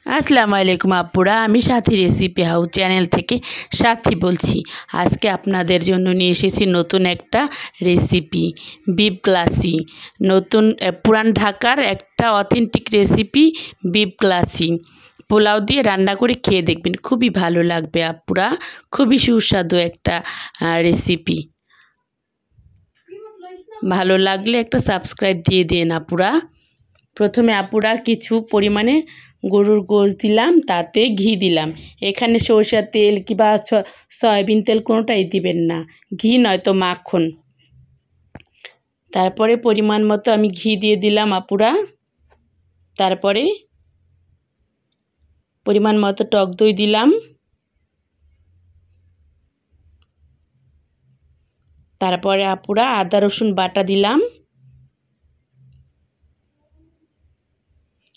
আসসালামু আলাইকুম আপুরা, আমি সাথী রেসিপি হাউস চ্যানেল থেকে সাথী বলছি। আজকে আপনাদের জন্য নিয়ে এসেছি নতুন একটা রেসিপি, বিফ গ্লাসি। পুরান ঢাকার একটা authentic recipe, beef glassy. Pulao দিয়ে রান্না করে খেয়ে দেখবেন, খুবই ভালো লাগবে আপুরা, খুবই সুস্বাদু একটা রেসিপি। ভালো লাগলে একটা সাবস্ক্রাইব দিয়ে দিন আপুরা। প্রথমে আপুরা কিছু পরিমাণে গরুর গোশ দিলাম, তাতে ঘি দিলাম। এখানে সরষের তেল কিংবা সয়াবিন তেল কোনোটাই দিবেন না, ঘি নয়তো মাখন। তারপরে পরিমাণ মতো আমি ঘি দিয়ে দিলাম আপুরা। তারপরে পরিমাণ মতো টক দই দিলাম। তারপরে আপুরা আদা রসুন বাটা দিলাম।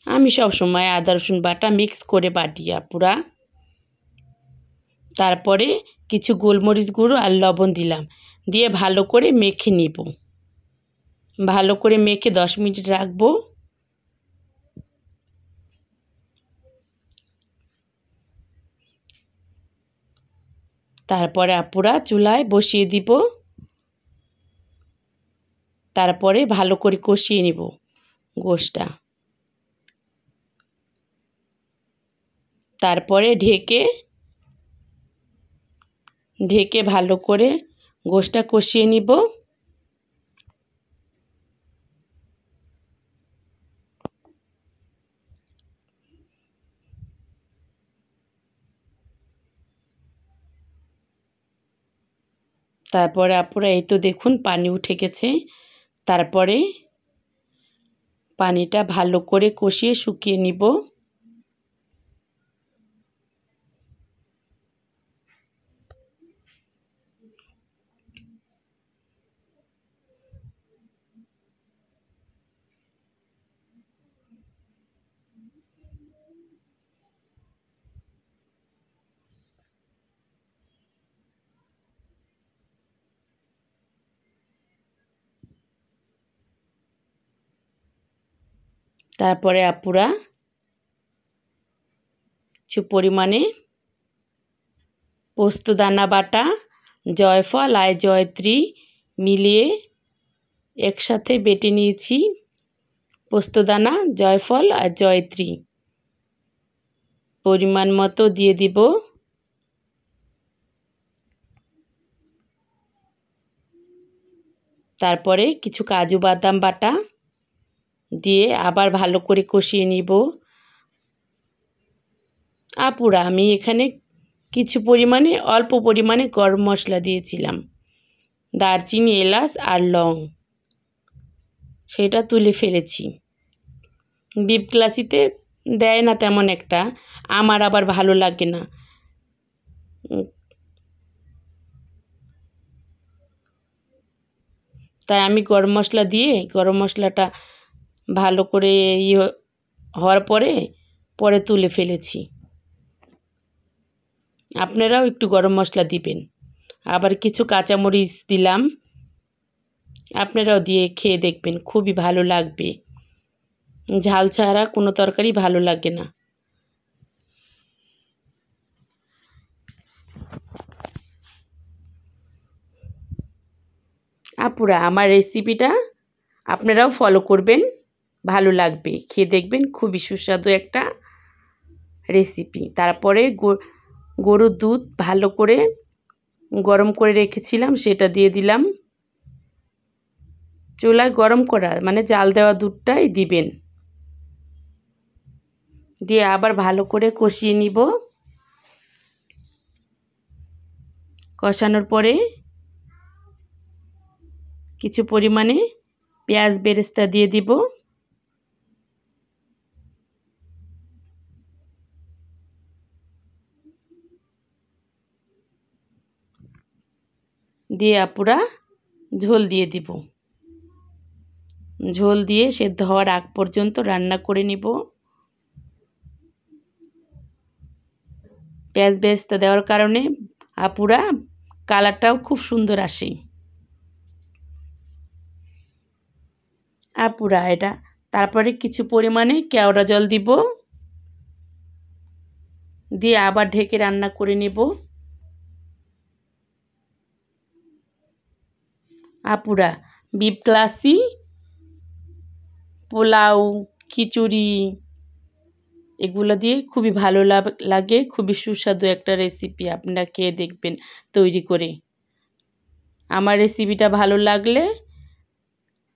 আমি সব সময় আদা রসুন বাটা মিক্স করে বাটি আপুরা। তারপরে কিছু গোলমরিচ গুঁড়ো আর লবণ দিলাম, দিয়ে ভালো করে মেখে নিব। ভালো করে মেখে 10 মিনিট রাখবো। তারপরে আপুরা চুলায় বসিয়ে দিব। তারপরে ভালো করে কষিয়ে নিব গোশটা। তারপরে ঢেকে ভালো করে গোশটা কষিয়ে নিব। তারপরে আপুরা এই তো দেখুন পানি উঠে গেছে। তারপরে পানিটা ভালো করে কষিয়ে শুকিয়ে নিব। তারপরে আপুরা কিছু পরিমাণে পোস্তদানা বাটা, জয়ফল আর জয়ত্রী মিলিয়ে একসাথে বেটে নিয়েছি। পোস্তদানা, জয়ফল আর জয়ত্রী পরিমাণ মতো দিয়ে দিব। তারপরে কিছু কাজু বাদাম বাটা দিয়ে আবার ভালো করে কষিয়ে নিব। আপুরা আমি এখানে কিছু পরিমাণে অল্প পরিমাণে গরম মশলা দিয়েছিলাম, দারচিনি, এলাচ আর লং, সেটা তুলে ফেলেছি। বিফ গ্লাসিতে দেয় না তেমন একটা, আমার আবার ভালো লাগে না। তাই আমি গরম মশলা দিয়ে গরম মশলাটা ভালো করে হওয়ার পরে তুলে ফেলেছি। আপনারাও একটু গরম মশলা দিবেন। আবার কিছু কাঁচামরিচ দিলাম, আপনারাও দিয়ে খেয়ে দেখবেন, খুবই ভালো লাগবে। ঝাল ছাড়া কোনো তরকারি ভালো লাগে না। আপুরা আমার রেসিপিটা আপনারাও ফলো করবেন, ভালো লাগবে, খেয়ে দেখবেন, খুবই সুস্বাদু একটা রেসিপি। তারপরে গরুর দুধ ভালো করে গরম করে রেখেছিলাম, সেটা দিয়ে দিলাম। চুলায় গরম করা মানে জাল দেওয়া দুধটাই দিবেন, দিয়ে আবার ভালো করে কষিয়ে নিব। কষানোর পরে কিছু পরিমাণে পেঁয়াজ বেরেস্তা দিয়ে দিব। দিয়ে আপুরা ঝোল দিয়ে দিব। ঝোল দিয়ে সেদ্ধ হওয়ার আগ পর্যন্ত রান্না করে নিব। পেঁয়াজ বেরেস্তা দেওয়ার কারণে আপুরা কালারটাও খুব সুন্দর আসে। আপুরা এটা তারপরে কিছু পরিমাণে কেওড়া জল দিব। দিয়ে আবার ঢেকে রান্না করে নেব। আপুরা, বিফ ক্লাসি, পোলাও, খিচুড়ি এগুলো দিয়ে খুবই ভালো লাগে, খুবই সুস্বাদু একটা রেসিপি। আপনারা খেয়ে দেখবেন তৈরি করে। আমার রেসিপিটা ভালো লাগলে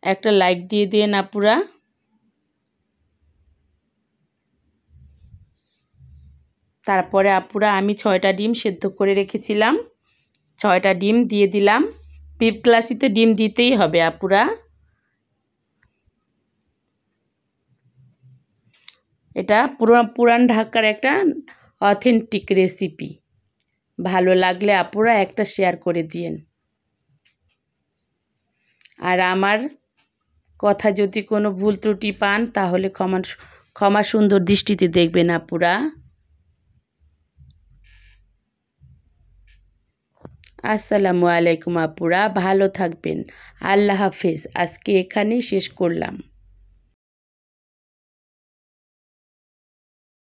একটা লাইক দিয়ে দিন আপুরা। তারপরে আপুরা আমি 6টা ডিম সেদ্ধ করে রেখেছিলাম, 6টা ডিম দিয়ে দিলাম। বিফ ক্লাসিতে ডিম দিতেই হবে আপুরা। এটা পুরান ঢাকার একটা অথেন্টিক রেসিপি। ভালো লাগলে আপুরা একটা শেয়ার করে দিয়েন। আর আমার কথা যদি কোনো ভুল ত্রুটি পান তাহলে ক্ষমা সুন্দর দৃষ্টিতে দেখবেন আপুরা। আসসালামু আলাইকুম আপুরা, ভালো থাকবেন। আল্লাহ হাফেজ। আজকে এখানেই শেষ করলাম।